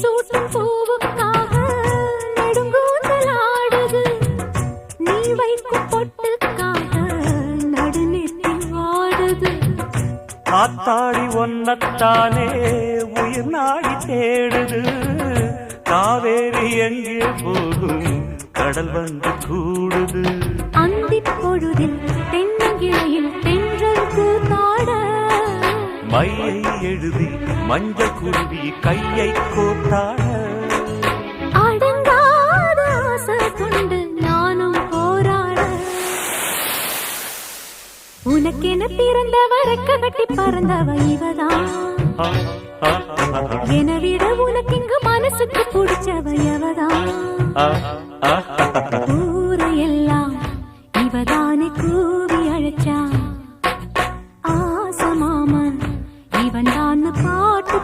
சூட்டும் பூவுக்காக நெடுங்கூந்தலாடுது, நீ வைக்கும் பொட்டுக்காக நடுநெத்தில் வாடுது. ஆத்தாடி ஒன்னத்தானே உயிர் நாடி தேடுது, காவேரி எங்கே போகும் கடல் வந்து கூடுது. அந்திப் பொழுதில் தென்னங்கிளையில் தென்றல் கூத்தாட, மையை எழுதி மஞ்சள் குருவி கையை கோத்தாட. அடங்காத ஆசை கொண்டு நானும் போராட, உனக்கென பிறந்தவ ரெக்க கட்டி பறந்தவ இவதான், என விட உனக்கு இங்கு மனசுக்கு பிடிச்சவ எவதான். ஊரையெல்லாம் இவதானே கூ